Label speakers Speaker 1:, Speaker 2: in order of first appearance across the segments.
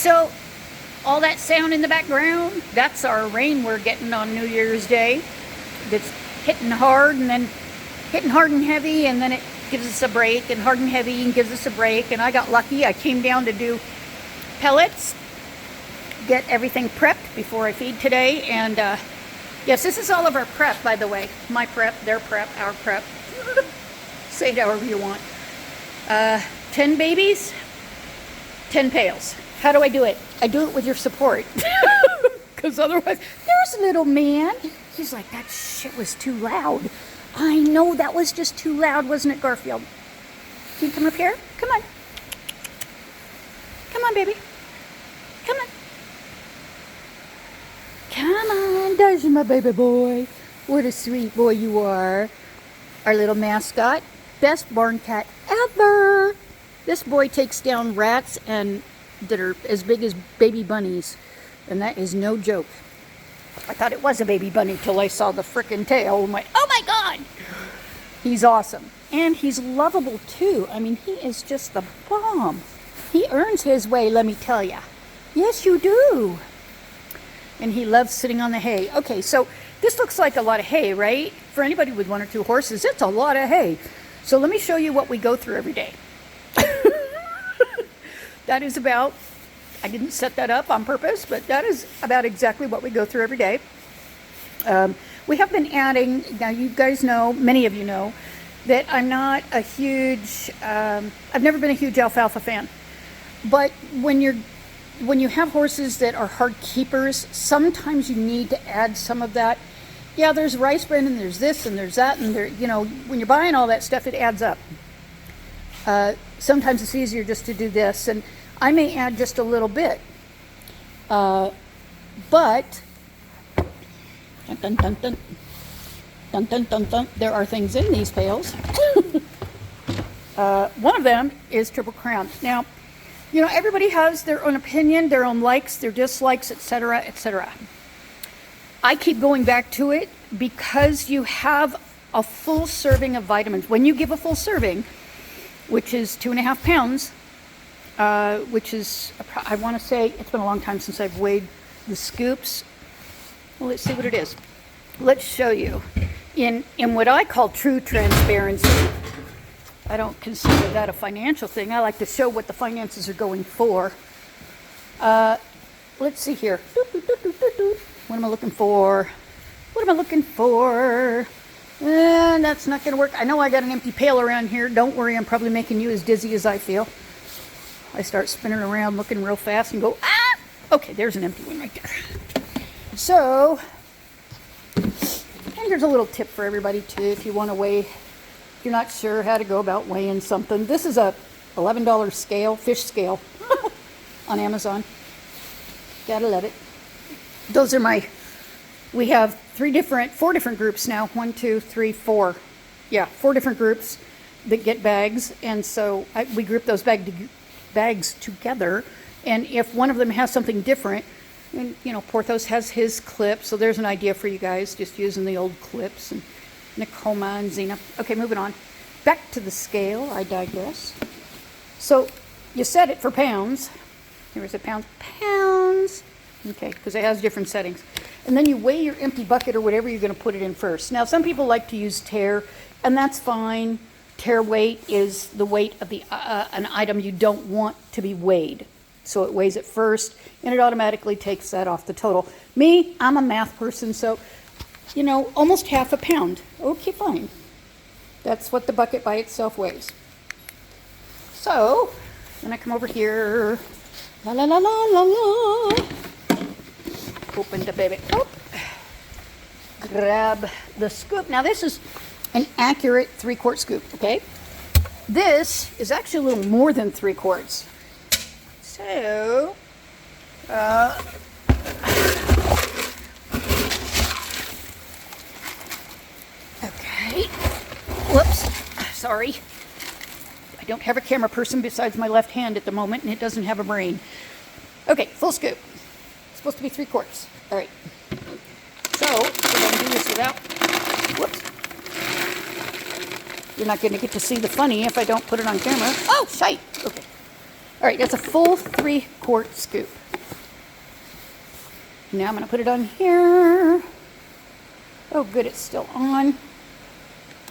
Speaker 1: So all that sound in the background, that's our rain we're getting on New Year's Day. That's hitting hard and then hitting hard and heavy, and then it gives us a break, and hard and heavy and gives us a break. And I got lucky. I came down to do pellets, get everything prepped before I feed today. And yes, this is all of our prep, by the way. My prep, their prep, our prep. Say it however you want. 10 babies, 10 pails. How do I do it? I do it with your support. Because otherwise, there's a little man. He's like, that shit was too loud. I know, that was just too loud, wasn't it, Garfield? Can you come up here? Come on. Come on, baby. Come on. Come on, there's my baby boy. What a sweet boy you are. Our little mascot. Best barn cat ever. This boy takes down rats and that are as big as baby bunnies. And that is no joke. I thought it was a baby bunny till I saw the frickin' tail and went, oh my God! He's awesome. And he's lovable too. I mean, he is just the bomb. He earns his way, let me tell ya. Yes, you do. And he loves sitting on the hay. Okay, so this looks like a lot of hay, right? For anybody with 1 or 2 horses, it's a lot of hay. So let me show you what we go through every day. That is about, I didn't set that up on purpose, but that is about exactly what we go through every day. We have been adding, now you guys know, many of you know, that I'm not a huge, I've never been a huge alfalfa fan. But when you have horses that are hard keepers, sometimes you need to add some of that. Yeah, there's rice bran and there's this and there's that, and there, you know, when you're buying all that stuff, it adds up. Sometimes it's easier just to do this, and I may add just a little bit. But dun, dun, dun, dun, dun, dun, dun, dun, there are things in these pails. One of them is Triple Crown. Now, you know, everybody has their own opinion, their own likes, their dislikes, etc., etc. I keep going back to it because you have a full serving of vitamins. When you give a full serving, which is 2.5 pounds, which is, I want to say, it's been a long time since I've weighed the scoops. Well, let's see what it is. Let's show you. In what I call true transparency, I don't consider that a financial thing. I like to show what the finances are going for. Let's see here. What am I looking for? What am I looking for? That's not going to work. I know I got an empty pail around here. Don't worry, I'm probably making you as dizzy as I feel. I start spinning around looking real fast and go, ah! Okay, there's an empty one right there. So, and here's a little tip for everybody too, if you want to weigh, if you're not sure how to go about weighing something. This is a $11 scale, fish scale, on Amazon. Gotta love it. Those are my, we have 4 different groups now. 1, 2, 3, 4. Yeah, 4 different groups that get bags. And so we group those bags together. And if one of them has something different, and you know, Porthos has his clip. So there's an idea for you guys, just using the old clips. And Nicoma and Zena. Okay, moving on. Back to the scale, I digress. So you set it for pounds. Here is it, pounds. Pounds. Okay, because it has different settings. And then you weigh your empty bucket or whatever you're going to put it in first. Now, some people like to use tare, and that's fine. Tare weight is the weight of the an item you don't want to be weighed. So it weighs it first, and it automatically takes that off the total. Me, I'm a math person, so, you know, almost half a pound. Okay, fine. That's what the bucket by itself weighs. So, then I come over here. La la la la la la. Open the baby up. Grab the scoop. Now this is an accurate 3-quart scoop, okay? This is actually a little more than 3 quarts. So, okay. Whoops, sorry. I don't have a camera person besides my left hand at the moment, and it doesn't have a brain. Okay, full scoop. Supposed to be 3 quarts. All right. So we're going to do this without. Whoops. You're not going to get to see the funny if I don't put it on camera. Oh, shite. Okay. All right, that's a full 3-quart scoop. Now I'm going to put it on here. Oh, good, it's still on.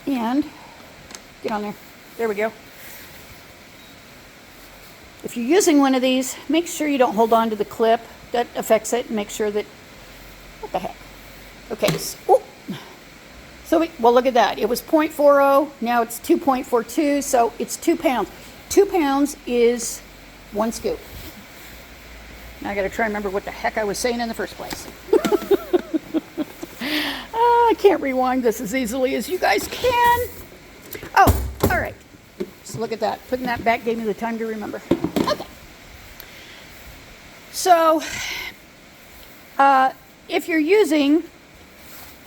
Speaker 1: And get on there. There we go. If you're using one of these, make sure you don't hold on to the clip. That affects it. Make sure that, what the heck? Okay, well, look at that. It was 0.40, now it's 2.42, so it's 2 pounds. 2 pounds is 1 scoop. Now I got to try and remember what the heck I was saying in the first place. I can't rewind this as easily as you guys can. Oh, all right. So look at that. Putting that back gave me the time to remember. Okay. So, if you're using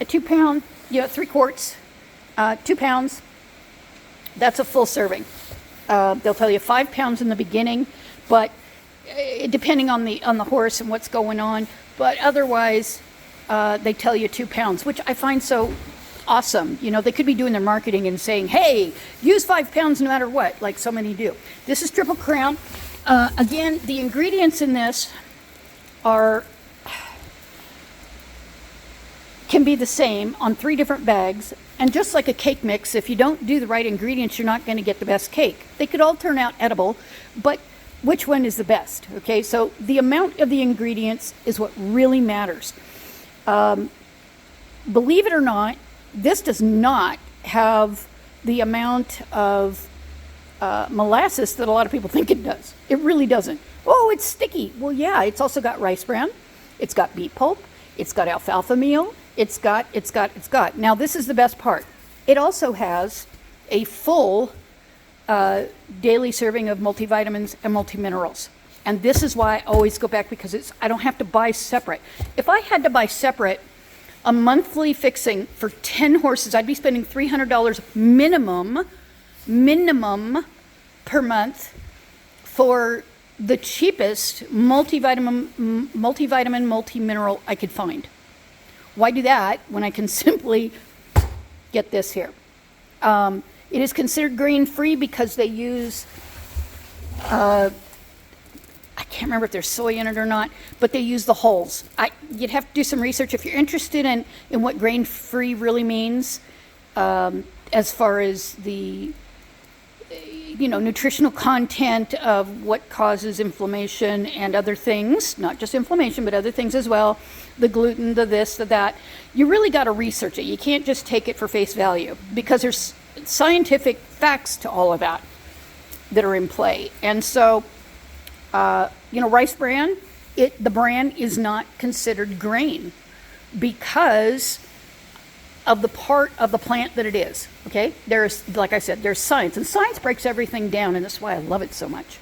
Speaker 1: a 2 pound, 3 quarts, 2 pounds, that's a full serving. They'll tell you 5 pounds in the beginning, but depending on the horse and what's going on, but otherwise they tell you 2 pounds, which I find so awesome. You know, they could be doing their marketing and saying, hey, use 5 pounds no matter what, like so many do. This is Triple Crown. Again, the ingredients in this can be the same on 3 different bags. And just like a cake mix, if you don't do the right ingredients, you're not going to get the best cake. They could all turn out edible, but which one is the best? Okay, so the amount of the ingredients is what really matters. Believe it or not, this does not have the amount of molasses that a lot of people think it does. It really doesn't. Oh, it's sticky. Well, yeah, it's also got rice bran. It's got beet pulp. It's got alfalfa meal. It's got. Now, this is the best part. It also has a full daily serving of multivitamins and multiminerals. And this is why I always go back, because I don't have to buy separate. If I had to buy separate a monthly fixing for 10 horses, I'd be spending $300 minimum per month for the cheapest multivitamin, multimineral I could find. Why do that when I can simply get this here? It is considered grain-free because they use, I can't remember if there's soy in it or not, but they use the hulls. You'd have to do some research if you're interested in what grain-free really means, as far as the nutritional content of what causes inflammation and other things, not just inflammation, but other things as well, the gluten, the this, the that. You really got to research it. You can't just take it for face value, because there's scientific facts to all of that are in play. And so, rice bran, the bran is not considered grain because of the part of the plant that it is. Okay, like I said, there's science, and science breaks everything down, and that's why I love it so much.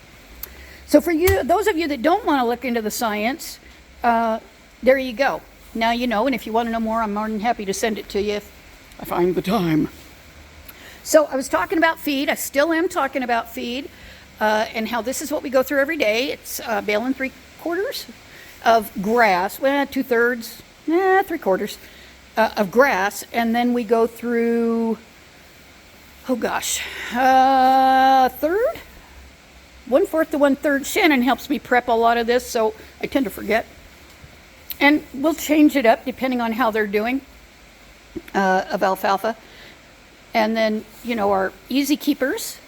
Speaker 1: So for you, those of you that don't want to look into the science, there you go. Now you know, and if you want to know more, I'm more than happy to send it to you if I find the time. So I was talking about feed. I still am talking about feed, and how this is what we go through every day. It's bale and 3/4 of grass, 2/3, 3/4 of grass, and then we go through, a third? 1/4 to 1/3. Shannon helps me prep a lot of this, so I tend to forget. And we'll change it up depending on how they're doing, of alfalfa. And then, our easy keepers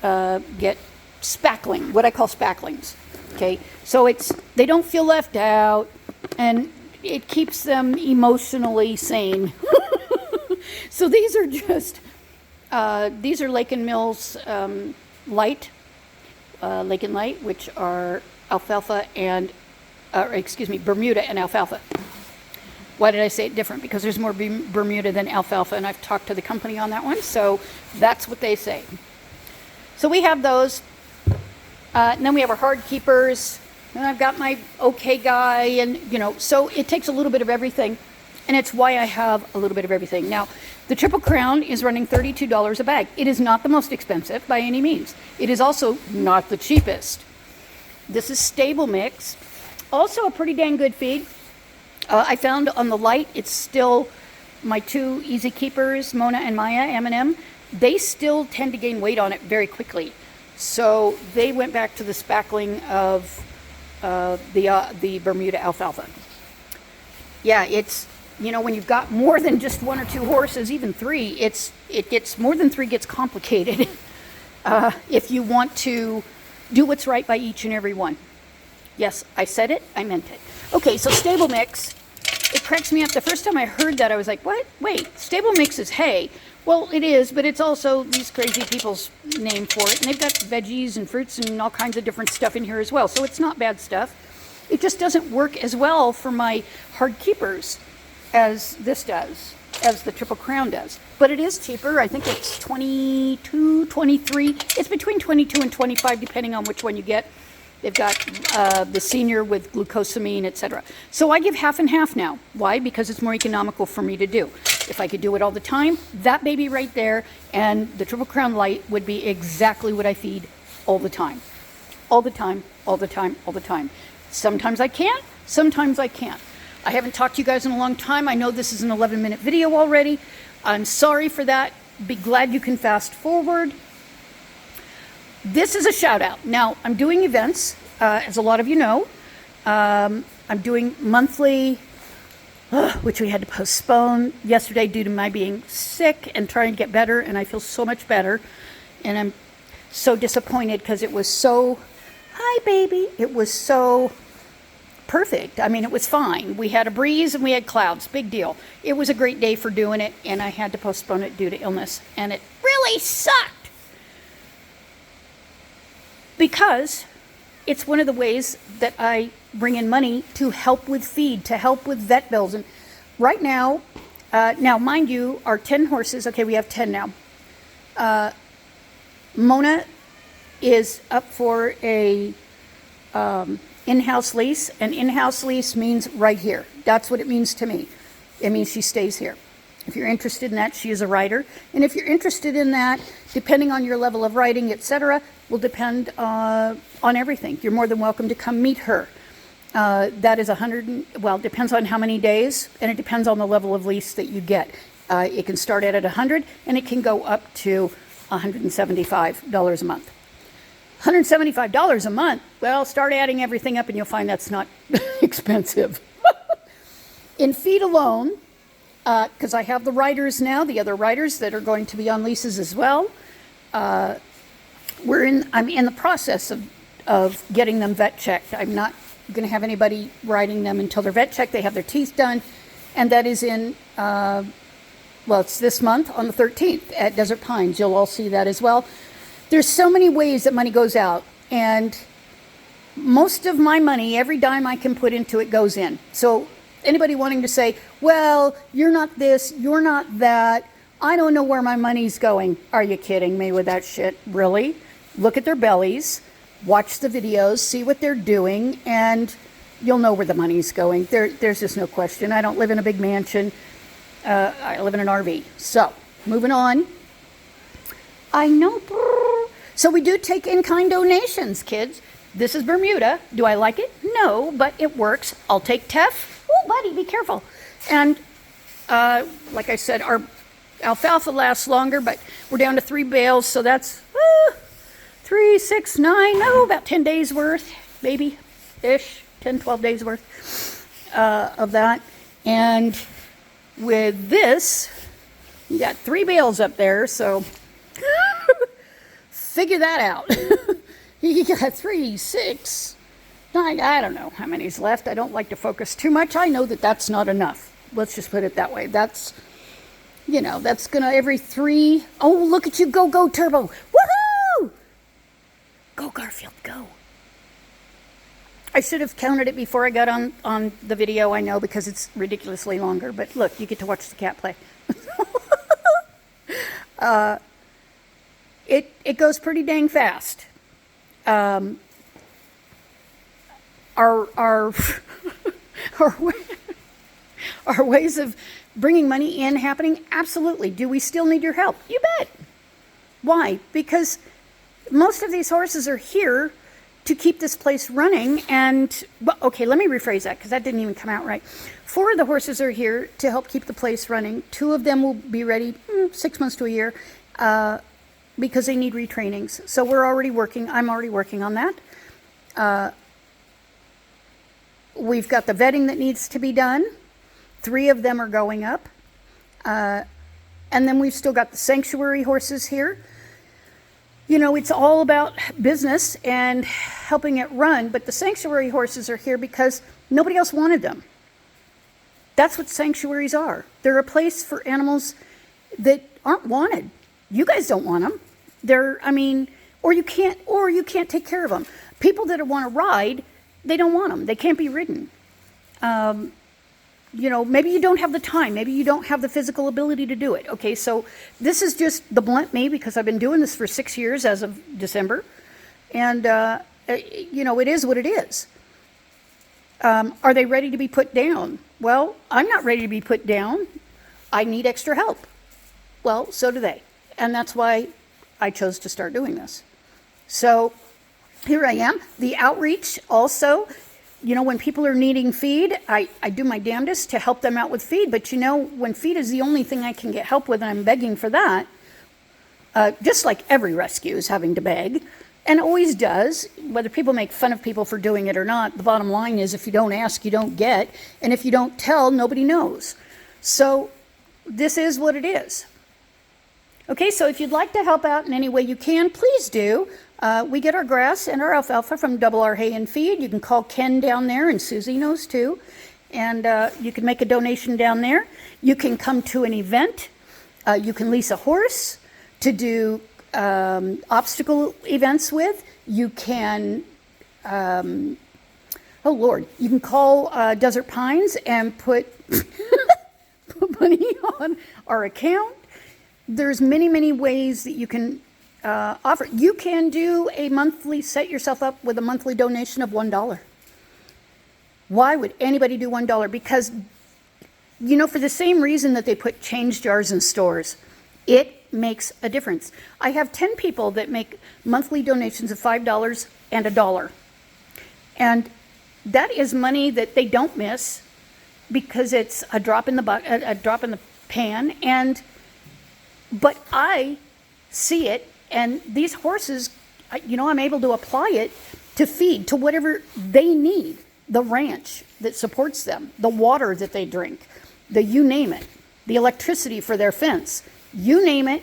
Speaker 1: get spackling, what I call spacklings. Okay, so they don't feel left out, and it keeps them emotionally sane. So these are just, these are Lake and Mills Light, Lake and Light, which are alfalfa and, Bermuda and alfalfa. Why did I say it different? Because there's more Bermuda than alfalfa, and I've talked to the company on that one, so that's what they say. So we have those, and then we have our hard keepers, and I've got my okay guy, and so it takes a little bit of everything, and it's why I have a little bit of everything. Now, the Triple Crown is running $32 a bag. It is not the most expensive by any means. It is also not the cheapest. This is Stable Mix, also a pretty dang good feed. I found on the light, it's still my 2 easy keepers, Mona and Maya, M&M. They still tend to gain weight on it very quickly. So they went back to the spackling of the Bermuda alfalfa. Yeah, it's, you know, when you've got more than just 1 or 2 horses, even 3, it gets more than 3 gets complicated if you want to do what's right by each and every one. Yes, I said it, I meant it. Okay, so stable mix. It cracks me up. The first time I heard that, I was like, what? Wait, stable mix is hay. Well, it is, but it's also these crazy people's name for it. And they've got veggies and fruits and all kinds of different stuff in here as well. So it's not bad stuff. It just doesn't work as well for my hard keepers as this does, as the Triple Crown does. But it is cheaper. I think it's 22, 23. It's between 22 and 25, depending on which one you get. They've got the senior with glucosamine, etc. So I give half and half now. Why? Because it's more economical for me to do. If I could do it all the time, that baby right there and the Triple Crown Light would be exactly what I feed all the time. All the time, all the time, all the time. Sometimes I can, sometimes I can't. I haven't talked to you guys in a long time. I know this is an 11-minute video already. I'm sorry for that. Be glad you can fast forward. This is a shout out. Now, I'm doing events, as a lot of you know. I'm doing monthly, which we had to postpone yesterday due to my being sick and trying to get better, and I feel so much better. And I'm so disappointed because it was so, hi baby, it was so perfect. I mean, it was fine. We had a breeze and we had clouds, big deal. It was a great day for doing it, and I had to postpone it due to illness, and it really sucked. Because it's one of the ways that I bring in money to help with feed, to help with vet bills. And right now, now mind you, our 10 horses, okay, we have 10 now. Mona is up for a in-house lease. An in-house lease means right here. That's what it means to me. It means she stays here. If you're interested in that, she is a rider. And if you're interested in that, depending on your level of riding, etc., will depend on everything. You're more than welcome to come meet her. That is well, it depends on how many days, and it depends on the level of lease that you get. It can start at 100, and it can go up to $175 a month. $175 a month, well, start adding everything up, and you'll find that's not expensive. In feed alone, because I have the riders now, the other riders that are going to be on leases as well. I'm in the process of getting them vet checked. I'm not going to have anybody riding them until they're vet checked. They have their teeth done, and that is in, well, it's this month on the 13th at Desert Pines. You'll all see that as well. There's so many ways that money goes out, and most of my money, every dime I can put into it goes in. So anybody wanting to say, well, you're not this, you're not that, I don't know where my money's going. Are you kidding me with that shit? Really? Look at their bellies, watch the videos, see what they're doing, and you'll know where the money's going. There's just no question. I don't live in a big mansion. I live in an RV. So, moving on. I know. So we do take in-kind donations, kids. This is Bermuda. Do I like it? No, but it works. I'll take Teff. Oh, buddy, be careful. And like I said, our alfalfa lasts longer, but we're down to 3 bales, so that's 3, 6, 9, about 10 days worth, maybe-ish, 10, 12 days worth of that. And with this, you got 3 bales up there, so figure that out. You got 3, 6, 9, I don't know how many's left. I don't like to focus too much. I know that that's not enough. Let's just put it that way. That's, you know, that's gonna every 3. Oh, look at you, go, Turbo. Woohoo! Go, Garfield, go. I should have counted it before I got on the video, I know, because it's ridiculously longer. But look, you get to watch the cat play. It goes pretty dang fast. Our ways of bringing money in happening? Absolutely. Do we still need your help? You bet. Why? Because most of these horses are here to keep this place running. And, well, okay, let me rephrase that because that didn't even come out right. 4 of the horses are here to help keep the place running. 2 of them will be ready 6 months to a year. because they need retrainings. So I'm already working on that. We've got the vetting that needs to be done. 3 of them are going up. And then we've still got the sanctuary horses here. You know, it's all about business and helping it run, but the sanctuary horses are here because nobody else wanted them. That's what sanctuaries are. They're a place for animals that aren't wanted. You guys don't want them. Or you can't take care of them. People that want to ride, they don't want them. They can't be ridden. You know, maybe you don't have the time. Maybe you don't have the physical ability to do it. Okay, so this is just the blunt me, because I've been doing this for 6 years as of December. And, you know, it is what it is. Are they ready to be put down? Well, I'm not ready to be put down. I need extra help. Well, so do they. And that's why I chose to start doing this. So here I am. The outreach also, you know, when people are needing feed, I do my damnedest to help them out with feed. But, you know, when feed is the only thing I can get help with, and I'm begging for that, just like every rescue is having to beg, and always does, whether people make fun of people for doing it or not, the bottom line is if you don't ask, you don't get. And if you don't tell, nobody knows. So this is what it is. Okay, so if you'd like to help out in any way you can, please do. We get our grass and our alfalfa from Double R Hay and Feed. You can call Ken down there, and Susie knows too. And you can make a donation down there. You can come to an event. You can lease a horse to do obstacle events with. You can, oh Lord, you can call Desert Pines and put money on our account. There's many, many ways that you can offer. You can do a monthly, set yourself up with a monthly donation of $1. Why would anybody do $1? Because, you know, for the same reason that they put change jars in stores, it makes a difference. I have 10 people that make monthly donations of $5 and $1. And that is money that they don't miss because it's a drop in the pan. But I see it, and these horses, you know, I'm able to apply it to feed, to whatever they need. The ranch that supports them, the water that they drink, you name it, the electricity for their fence, you name it,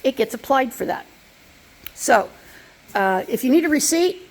Speaker 1: it gets applied for that. So if you need a receipt,